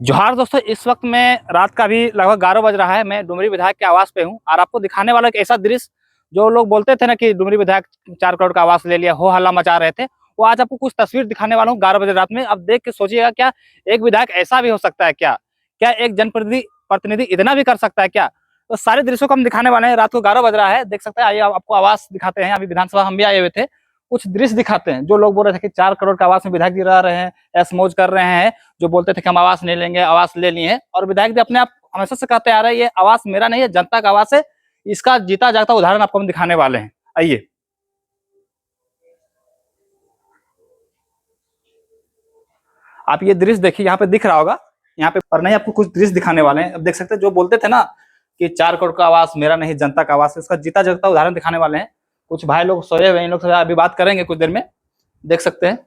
जोहार दोस्तों, इस वक्त मैं रात का भी लगभग 11 बज रहा है। मैं डुमरी विधायक के आवास पे हूँ और आपको दिखाने वाला एक ऐसा दृश्य जो लोग बोलते थे ना कि डुमरी विधायक 4 करोड़ का आवास ले लिया, हो हल्ला मचा रहे थे। वो आज आपको कुछ तस्वीर दिखाने वाला हूँ 11 बजे रात में। अब देख के सोचिएगा, क्या एक विधायक ऐसा भी हो सकता है? क्या क्या एक जनप्रतिनिधि प्रतिनिधि इतना भी कर सकता है क्या? तो सारे दृश्यों को हम दिखाने वाले हैं। रात को 11 बज रहा है, देख सकते हैं। आइए आपको आवास दिखाते हैं। अभी विधानसभा हम भी आए हुए थे, कुछ दृश्य दिखाते हैं। जो लोग बोल रहे थे कि 4 करोड़ का आवास में विधायक जी रह रहे हैं, ऐश मौज कर रहे हैं, जो बोलते थे कि हम आवास नहीं लेंगे, आवास ले लिए हैं। और विधायक जी अपने आप हमेशा से कहते आ रहे हैं, ये आवास मेरा नहीं है, जनता का आवास है। इसका जीता जागता उदाहरण आपको हम दिखाने वाले हैं। आइए। आप ये दृश्य देखिए, यहाँ पे दिख रहा होगा, यहाँ पे पर नहीं, आपको कुछ दृश्य दिखाने वाले हैं। अब देख सकते हैं, जो बोलते थे ना कि 4 करोड़ का आवास मेरा नहीं, जनता का आवास है, इसका जीता जागता उदाहरण दिखाने वाले हैं। कुछ भाई लोग सोए हुए हैं, इन लोग से अभी बात करेंगे कुछ देर में। देख सकते हैं,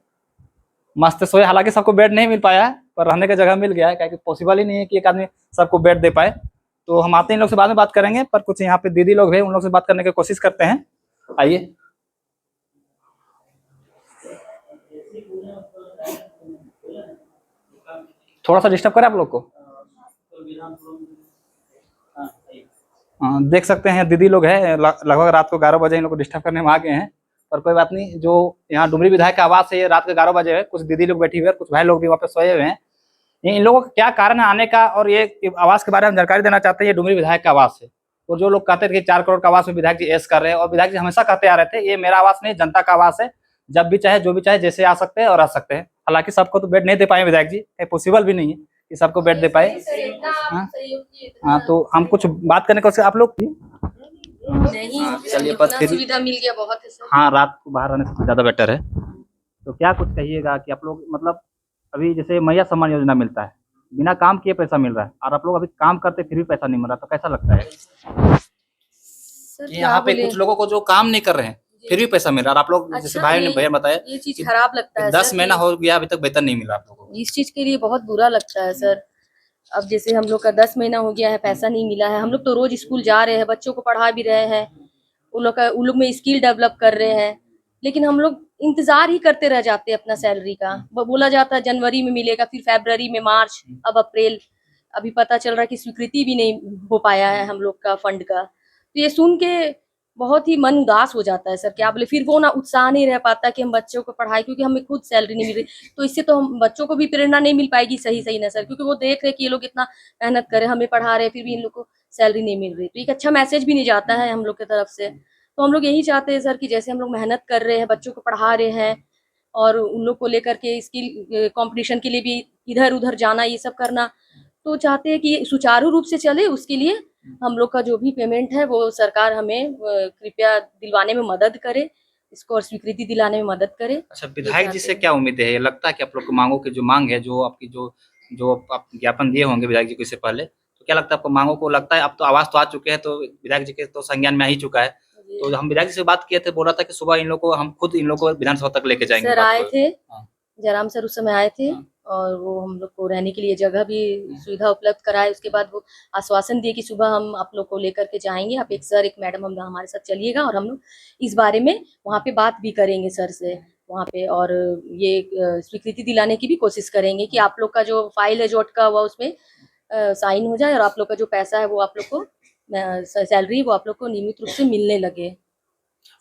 मस्त सोए। हालांकि सबको बेड नहीं मिल पाया है, पर रहने का जगह मिल गया है, क्योंकि पॉसिबल ही नहीं है कि एक आदमी सबको बेड दे पाए। तो हम आते हैं, इन लोग से बाद में बात करेंगे। पर कुछ यहाँ पे दीदी लोग हैं, उन लोग से बात करने की कोशिश करते हैं। आइए। थोड़ा सा डिस्टर्ब करें आप लोग को। देख सकते हैं, दीदी लोग हैं, लगभग रात को 11 बजे इन लोग को डिस्टर्ब करने में आ गए हैं। पर कोई बात नहीं। जो यहाँ डुमरी विधायक का आवास है, ये रात के 11 बजे है। कुछ दीदी लोग बैठी हुई है, कुछ भाई लोग भी वहाँ पे सोए हुए हैं। इन लोगों का क्या कारण है आने का, और ये आवास के बारे में जानकारी देना चाहते हैं। ये डुमरी विधायक का आवास है। तो जो लोग कहते थे कि 4 करोड़ का आवास में विधायक जी ऐश कर रहे हैं, और विधायक जी हमेशा कहते आ रहे थे, ये मेरा आवास नहीं, जनता का आवास है। जब भी चाहे, जो भी चाहे, जैसे आ सकते हैं और रह सकते हैं। हालांकि सबको तो बेड नहीं दे पाए विधायक जी, पॉसिबल भी नहीं है कि सबको बेड दे पाए। हाँ, तो हम कुछ बात करने को आप लोग नहीं, चलिए, इतना पर फिर सुविधा मिल गया, बहुत है सर। हाँ, रात को बाहर रहने से ज़्यादा बेटर है। तो क्या कुछ कहिएगा कि आप लोग, मतलब अभी जैसे मैया सम्मान योजना मिलता है, बिना काम किए पैसा मिल रहा है, और आप लोग अभी काम करते फिर भी पैसा नहीं मिल रहा, तो कैसा लगता है? सर यहाँ पे कुछ लोगों को जो काम नहीं कर रहे हैं फिर भी पैसा मिल रहा है, और आप लोग जैसे भाई ने भैया बताया, ये चीज खराब लगता है 10 महीना हो गया अभी तक वेतन नहीं मिला आप लोगों को। इस चीज के लिए बहुत बुरा लगता है सर। अब जैसे हम लोग का 10 महीना हो गया है, पैसा नहीं मिला है। हम लोग तो रोज स्कूल जा रहे हैं, बच्चों को पढ़ा भी रहे हैं, उन लोग में स्किल डेवलप कर रहे हैं, लेकिन हम लोग इंतजार ही करते रह जाते हैं अपना सैलरी का। बोला जाता है जनवरी में मिलेगा, फिर फरवरी में, मार्च, अब अप्रैल। अभी पता चल रहा है कि स्वीकृति भी नहीं हो पाया है हम लोग का फंड का। तो ये सुन के बहुत ही मन उदास हो जाता है सर। क्या बोले, फिर वो ना उत्साह नहीं रह पाता कि हम बच्चों को पढ़ाई, क्योंकि हमें खुद सैलरी नहीं मिल रही। तो इससे तो हम बच्चों को भी प्रेरणा नहीं मिल पाएगी सही सही ना सर, क्योंकि वो देख रहे कि ये लोग इतना मेहनत करे, हमें पढ़ा रहे, फिर भी इन लोग को सैलरी नहीं मिल रही। तो एक अच्छा मैसेज भी नहीं जाता है हम लोग की तरफ से। तो हम लोग यही चाहते हैं सर कि जैसे हम लोग मेहनत कर रहे हैं, बच्चों को पढ़ा रहे हैं, और उन लोग को लेकर के स्किल कंपटीशन के लिए भी इधर उधर जाना, ये सब करना, तो चाहते हैं कि सुचारू रूप से चले। उसके लिए हम लोग का जो भी पेमेंट है वो सरकार हमें कृपया दिलवाने में मदद करे, इसको और स्वीकृति दिलाने में मदद करे। अच्छा, विधायक जी से क्या उम्मीद है? ये लगता है कि आप लोग को मांगों की जो मांग है, जो आपकी जो जो आप ज्ञापन दिए होंगे विधायक जी को इससे पहले, तो क्या लगता है आपको मांगों को? लगता है अब तो आवास तो आ चुके हैं, तो विधायक जी के तो संज्ञान में आ ही चुका है। तो हम विधायक जी से बात किए थे, बोला था कि सुबह इन लोग को हम खुद इन लोग को विधानसभा तक लेके जाएंगे। सर आए थे, हाँ। जयराम सर उस समय आए थे, हाँ। और वो हम लोग को रहने के लिए जगह भी सुविधा उपलब्ध कराए। उसके बाद वो आश्वासन दिए कि सुबह हम आप लोग को लेकर के जाएंगे, आप एक सर एक मैडम हम हमारे साथ चलिएगा, और हम लोग इस बारे में वहाँ पे बात भी करेंगे सर से वहाँ पे, और ये स्वीकृति दिलाने की भी कोशिश करेंगे कि आप लोग का जो फाइल है जो अटका हुआ उसमें साइन हो जाए, और आप लोग का जो पैसा है वो आप लोग को सैलरी वो आप लोग को नियमित रूप से मिलने लगे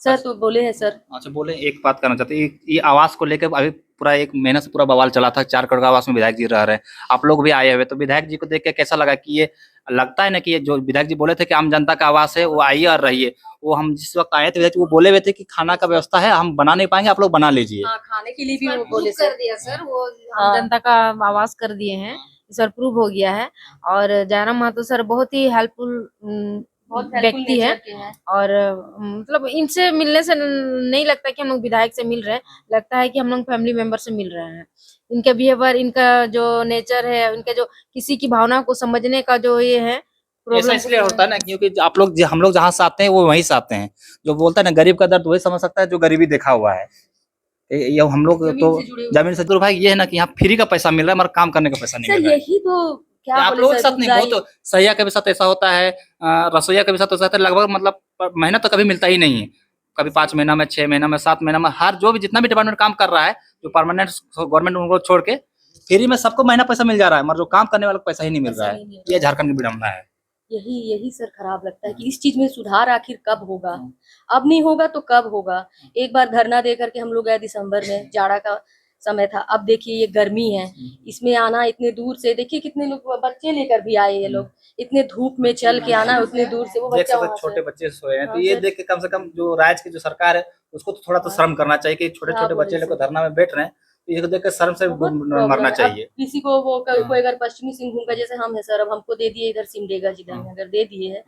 सर। तो बोले हैं सर। अच्छा, बोले एक बात करना चाहते हैं, ये आवास को लेकर अभी पूरा एक महीने से पूरा बवाल चला था, 4 करोड़ का आवास में विधायक जी रह रहे हैं, आप लोग भी आए हुए, तो विधायक जी को देख के कैसा लगा कि ये लगता है ना कि ये जो विधायक जी बोले थे कि आम जनता का आवास है, वो आइए और रहिए। वो हम जिस वक्त आए थे, विधायक जी वो बोले हुए थे कि खाना का व्यवस्था है, हम बना नहीं पाएंगे, आप लोग बना लीजिए। हाँ, खाने के लिए भी वो बोले कर दिया सर, वो हाँ। जनता का आवास कर दिए हैं, सर प्रूव हो गया है। और जयराम महतो सर बहुत ही हेल्पफुल व्यक्ति है, और मतलब इनसे मिलने से नहीं लगता कि हम लोग विधायक से मिल रहे हैं, लगता है कि हम लोग फैमिली मेंबर से मिल रहे हैं। इनका बिहेवियर, इनका जो नेचर है, इनका जो किसी की भावना को समझने का जो ये है, ऐसा इसलिए होता है ना, क्योंकि आप लोग हम लोग जहाँ से आते हैं वो वहीं से आते हैं। जो बोलता है ना, गरीब का दर्द वही समझ सकता है जो गरीबी देखा हुआ है। ये हम लोग तो जमीन से दूर। भाई ये है ना कि यहाँ फ्री का पैसा मिल रहा है, मगर काम करने का पैसा नहीं सर मिल रहा है। यही तो क्या आप बोले लोगों के सर, साथ नहीं, वो तो सैया के भी साथ ऐसा होता है, रसोईया के भी साथ ऐसा होता है। लगभग मतलब मेहनत तो कभी मिलता ही नहीं है। कभी 5 महीना में, 6 महीना में, 7 महीना में, हर जो भी जितना भी डिपार्टमेंट काम कर रहा है, जो परमानेंट गवर्नमेंट उनको छोड़ के, फ्री में सबको महीना पैसा मिल जा रहा है, मगर जो काम करने वाले को पैसा ही नहीं मिल पैसा रहा नहीं मिल है। रहा ये झारखंड की विडंबना है। यही सर खराब लगता है कि इस चीज में सुधार आखिर कब होगा। अब नहीं होगा तो कब होगा। एक बार धरना दे करके हम लोग गए दिसंबर में, जाड़ा का समय था। अब देखिए ये गर्मी है, इसमें आना इतने दूर से, देखिए कितने लोग बच्चे लेकर भी आए ये लोग, इतने धूप में चल के आना उतने दूर से। वो देख बच्चा सकते वहाँ छोटे से बच्चे सोए हैं, तो हाँ ये सर। देख के कम से कम जो राज्य की जो सरकार है उसको तो थोड़ा तो शर्म करना चाहिए कि छोटे हाँ, छोटे बोले बच्चे लेकर सर। धरना में बैठ रहे हैं, तो ये देख कर शर्म से बहुत मरना प्रॉब्लम है। अब चाहिए। किसी को वो कोई अगर पश्चिमी सिंहभूम का जैसे हम है सर, अब हमको दे दिए इधर सिमडेगा जिला में, अगर दे दिए है,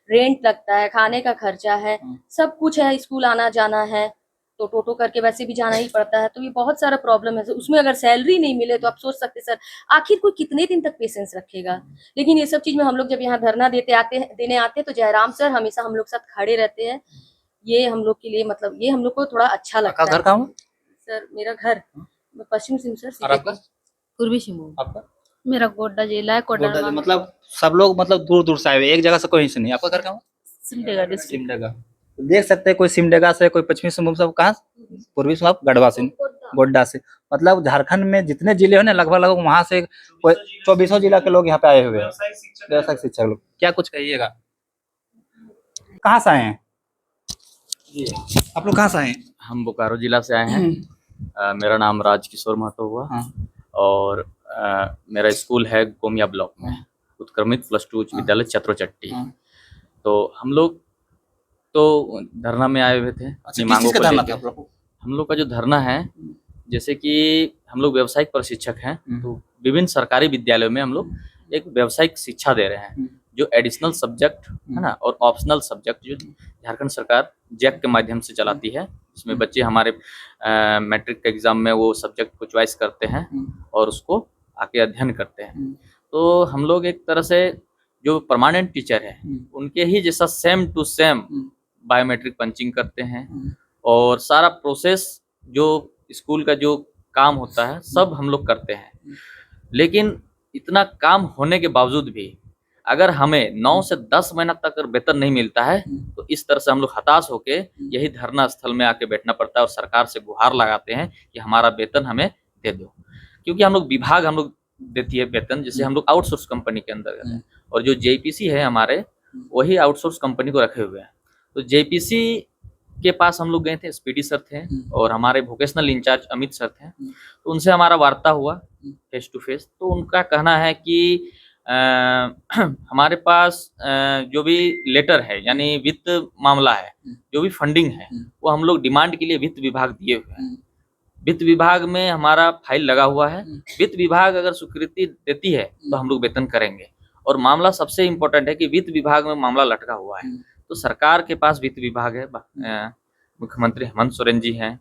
रेंट लगता है, खाने का खर्चा है, सब कुछ है, स्कूल आना जाना है, तो टोटो करके वैसे भी जाना ही पड़ता है। तो ये बहुत सारा प्रॉब्लम है। उसमें अगर सैलरी नहीं मिले तो आप सोच सकते सर आखिर कोई कितने दिन तक पेशेंस रखेगा। लेकिन ये सब चीज में हम लोग जब यहाँ धरना देने आते हैं तो जयराम सर हमेशा हम लोग साथ खड़े रहते हैं। ये हम लोग के लिए मतलब ये हम लोग को थोड़ा अच्छा लगता आपका है। घर कहाँ है? सर मेरा घर पश्चिम सिंह सर और आपका? पूर्वी सिंहभूम। आपका मेरा गोड्डा जिला है, गोड्डा कोडरमा से, मतलब सब लोग मतलब दूर दूर से आए हुए, एक जगह से कोई से नहीं। आपका घर कहाँ है? सिमडेगा डिस्ट्रिक्ट। सिमडेगा। तो देख सकते हैं कोई सिमडेगा से, कोई पश्चिमी सिंहभूम से, कहाँ पूर्वी से, आप गढ़वा से, गोड्डा से। मतलब झारखंड में जितने जिले हैं ना, लगभग लगभग वहां से कोई 24 जिला के लोग यहाँ पे आए हुए हैं, व्यवसायिक शिक्षक लोग। क्या कुछ कहिएगा? कहाँ से आए हैं आप लोग? कहाँ से आए हैं? हम बोकारो जिला से आए हैं। मेरा नाम राजकिशोर महतो हुआ। हाँ। और मेरा स्कूल है गोमिया ब्लॉक में, उत्क्रमित प्लस 2 उच्च विद्यालय चत्रोचट्टी। हाँ। तो हम लोग तो धरना में आए हुए थे अपनी मांगों को लेकर। हम लोग का जो धरना है, जैसे कि हम लोग व्यावसायिक प्रशिक्षक हैं, तो विभिन्न सरकारी विद्यालयों में हम लोग एक व्यावसायिक शिक्षा दे रहे हैं, जो एडिशनल सब्जेक्ट है ना, और ऑप्शनल सब्जेक्ट जो झारखंड सरकार जैक के माध्यम से चलाती है, जिसमें बच्चे हमारे मैट्रिक के एग्जाम में वो सब्जेक्ट को चॉइस करते हैं और उसको आके अध्ययन करते हैं। तो हम लोग एक तरह से जो परमानेंट टीचर है उनके ही जैसा same to same biometric punching करते हैं, और सारा प्रोसेस जो स्कूल का जो काम होता है सब हम लोग करते हैं। लेकिन इतना काम होने के बावजूद भी अगर हमें 9 से 10 महीना तक अगर वेतन नहीं मिलता है, तो इस तरह से हम लोग हताश होके यही धरना स्थल में आके बैठना पड़ता है और सरकार से गुहार लगाते हैं कि हमारा वेतन हमें दे दो। क्योंकि हम लोग विभाग हम लोग देती है वेतन, जैसे हम लोग आउटसोर्स कंपनी के अंदर है, और जो जेपीसी है हमारे, वही आउटसोर्स कंपनी को रखे हुए हैं। तो जेपीसी के पास हम लोग गए थे, एसपीडी सर थे और हमारे वोकेशनल इंचार्ज अमित सर थे। तो उनसे हमारा वार्ता हुआ फेस टू फेस। तो उनका कहना है कि हमारे पास जो भी लेटर है, यानी वित्त मामला है, जो भी फंडिंग है, वो हम लोग डिमांड के लिए वित्त विभाग दिए हुए हैं। वित्त विभाग में हमारा फाइल लगा हुआ है। वित्त विभाग अगर स्वीकृति देती है तो हम लोग वेतन करेंगे। और मामला सबसे इम्पोर्टेंट है कि वित्त विभाग में मामला लटका हुआ है, तो सरकार के पास वित्त विभाग है, मुख्यमंत्री हेमंत सोरेन जी हैं,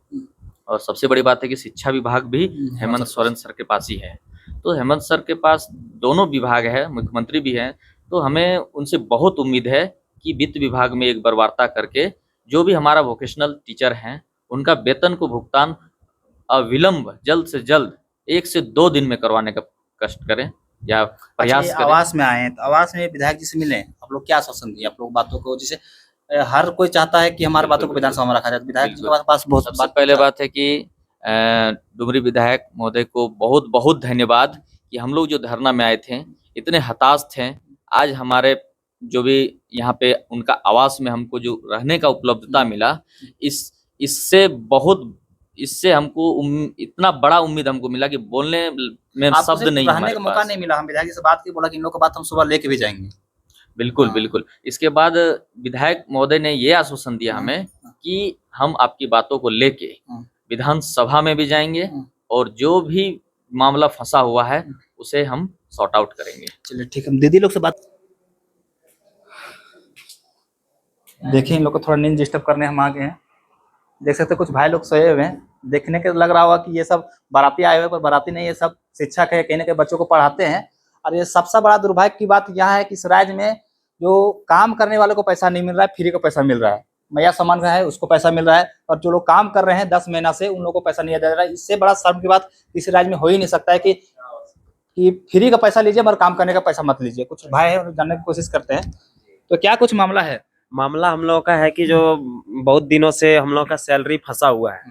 और सबसे बड़ी बात है कि शिक्षा विभाग भी हेमंत सोरेन सर के पास ही है। तो हेमंत सर के पास दोनों विभाग है, मुख्यमंत्री भी हैं। तो हमें उनसे बहुत उम्मीद है कि वित्त विभाग में एक बार वार्ता करके जो भी हमारा वोकेशनल टीचर हैं उनका वेतन को भुगतान अविलंब जल्द से जल्द 1 से 2 दिन में करवाने का कष्ट करें या प्रयास करें। आवास में आए हैं, तो आवास में विधायक जी से मिले, आप लोग क्या आश्वासन दिए आप लोग बातों को? जैसे हर कोई चाहता है कि हमारी बातों को विधानसभा में रखा जाए, विधायक जी के पास बहुत सबसे पहले बात है कि डुमरी विधायक महोदय को बहुत बहुत धन्यवाद कि हम लोग जो धरना में आए थे इतने हताश थे, आज हमारे जो भी यहाँ पे उनका आवास में हमको जो रहने का उपलब्धता मिला, इससे हमको इतना बड़ा उम्मीद हमको मिला कि बोलने में शब्द नहीं रहने का मौका नहीं मिला। हम विधायक जी से बात की, बोला कि इन लोगों को बात हम सुबह लेके भी जाएंगे। बिल्कुल बिल्कुल। इसके बाद विधायक महोदय ने ये आश्वासन दिया हमें कि हम आपकी बातों को लेके विधानसभा में भी जाएंगे और जो भी मामला फंसा हुआ है उसे हम सॉर्ट आउट करेंगे। चलिए ठीक है, हम दीदी लोग से बात देखिए, इन लोग को थोड़ा नींद डिस्टर्ब करने हम आ गए हैं। देख सकते कुछ भाई लोग सोए हुए हैं, देखने के लग रहा होगा कि ये सब बाराती आए हुए, पर बाराती नहीं, ये सब शिक्षक है, कहीं ना कहीं बच्चों को पढ़ाते हैं। और ये सबसे बड़ा दुर्भाग्य की बात यह है कि इस राज्य में जो काम करने वाले को पैसा नहीं मिल रहा है, फ्री का पैसा मिल रहा है। मैया सामान का है उसको पैसा मिल रहा है, और जो लोग काम कर रहे हैं 10 महीना से उन लोगों को पैसा नहीं दिया जा रहा है। इससे बड़ा शर्म की बात इस राज्य में हो ही नहीं सकता है कि फ्री का पैसा लीजिए मगर काम करने का पैसा मत लीजिए। कुछ भाई है जानने की कोशिश करते हैं, तो क्या कुछ मामला है? मामला हम लोगों का है कि जो बहुत दिनों से हम लोग का सैलरी फंसा हुआ है,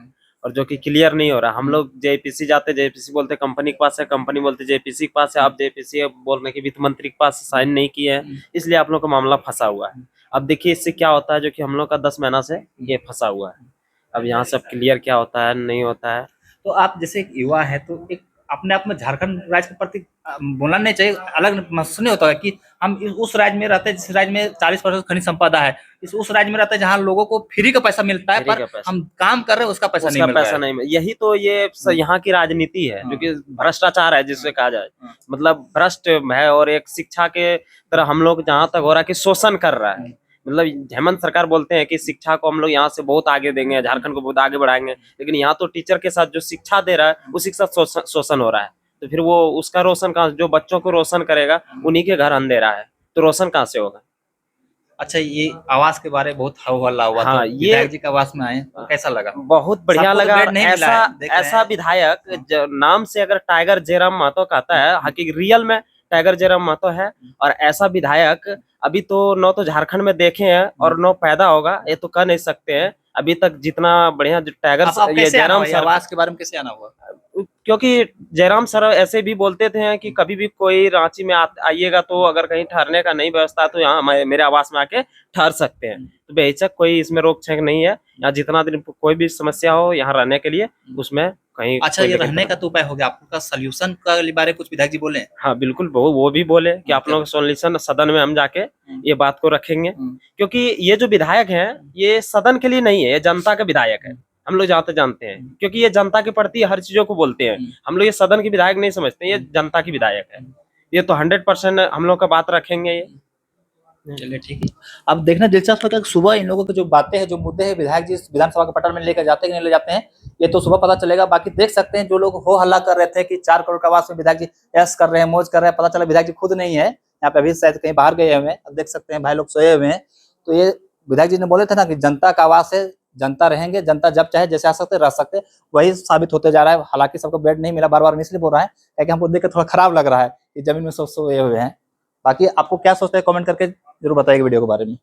और जो कि क्लियर नहीं हो रहा। हम लोग जेपीसी जाते, जेपीसी बोलते कंपनी के पास है, कंपनी बोलते जेपीसी के पास है। अब जेपीसी बोल रहे कि वित्त मंत्री के पास साइन नहीं किए हैं, इसलिए आप लोग का मामला फंसा हुआ है। अब देखिए इससे क्या होता है, जो कि हम लोग का 10 महीना से ये फंसा हुआ है। अब यहाँ सब क्लियर क्या होता है नहीं होता है। तो आप जैसे एक युवा है तो एक अपने आप में झारखंड राज्य के प्रति बोलना नहीं चाहिए, अलग महसूस नहीं होता है कि हम उस राज्य में रहते हैं जिस राज्य में 40% खनिज संपदा है, उस राज्य में रहते हैं जहाँ लोगों को फ्री का पैसा मिलता है, पर हम काम कर रहे हैं उसका पैसा नहीं मिल रहा है। यही तो ये यहाँ की राजनीति है, जो कि भ्रष्टाचार है जिससे कहा जाए। मतलब भ्रष्ट है, और एक शिक्षा के तरह हम लोग जहाँ तक हो रहा है कि शोषण कर रहा है। मतलब हेमंत सरकार बोलते हैं कि शिक्षा को हम लोग यहाँ से बहुत आगे देंगे, झारखंड को बहुत आगे बढ़ाएंगे, लेकिन यहाँ तो टीचर के साथ जो शिक्षा दे रहा है उसी के साथ शोषण हो रहा है। तो फिर वो उसका रोशन कहाँ, जो बच्चों को रोशन करेगा उन्हीं के घर अंधेरा है, तो रोशन कहाँ से होगा। अच्छा, ये आवास के बारे में बहुत हल्ला हुआ। हाँ, तो ये विधायक जी के आवास में आए तो कैसा लगा? बहुत बढ़िया लगा। ऐसा विधायक विधायक नाम से अगर टाइगर जयराम महतो कहता है, हकीकत रियल में टाइगर जयराम महतो है। और ऐसा विधायक अभी तो न तो झारखंड में देखे हैं और न पैदा होगा, ये तो कह नहीं सकते हैं अभी तक। जितना बढ़िया टाइगर ये जयराम सर आवास के बारे में कैसे आना हुआ? क्योंकि जयराम सर ऐसे भी बोलते थे कि कभी भी कोई रांची में आइएगा तो अगर कहीं ठहरने का नहीं व्यवस्था तो यहाँ मेरे आवास में आके ठहर सकते हैं। तो बेहिचक कोई इसमें रोक छेक नहीं है। यहाँ जितना दिन कोई भी समस्या हो यहाँ रहने के लिए, उसमें कहीं। अच्छा, ये रहने का तो उपाय हो गया, आपका सोल्यूशन का बारे कुछ विधायक जी बोले? हाँ बिल्कुल, वो भी बोले कि आप लोग सोल्यूशन सदन में हम जाके ये बात को रखेंगे। क्योंकि ये जो विधायक है ये सदन के लिए नहीं है, ये जनता का विधायक है। हम लोग जानते हैं, क्योंकि ये जनता के प्रति हर चीजों को बोलते हैं। हम लोग ये सदन के विधायक नहीं समझते, ये जनता की विधायक है। ये तो 100% हम लोग का बात रखेंगे ये। चलिए ठीक है। अब देखना दिलचस्प है कि सुबह इन लोगों की जो बातें हैं, जो मुद्दे हैं, विधायक जी विधानसभा के पटल में लेकर जाते हैं कि नहीं ले जाते हैं, ये तो सुबह पता चलेगा। बाकी देख सकते हैं जो लोग हो हल्ला कर रहे थे कि 4 करोड़ का आवास में विधायक जी ऐश कर रहे हैं, मौज कर रहे हैं, पता चला विधायक जी खुद नहीं है यहाँ पे, अभी शायद कहीं बाहर गए हुए हैं। अब देख सकते हैं भाई लोग सोए हुए हैं। तो ये विधायक जी ने बोले थे ना कि जनता का आवास है, जनता रहेंगे, जनता जब चाहे जैसे आ सकते रह सकते, वही साबित होते जा रहा है। हालांकि सबको बेड नहीं मिला, बार बार इसलिए बोल रहा है क्योंकि हमको देख के थोड़ा खराब लग रहा है कि जमीन में सब सोए हुए हैं। बाकी आपको क्या सोचते हैं कमेंट करके जरूर बताइएगा वीडियो के बारे में।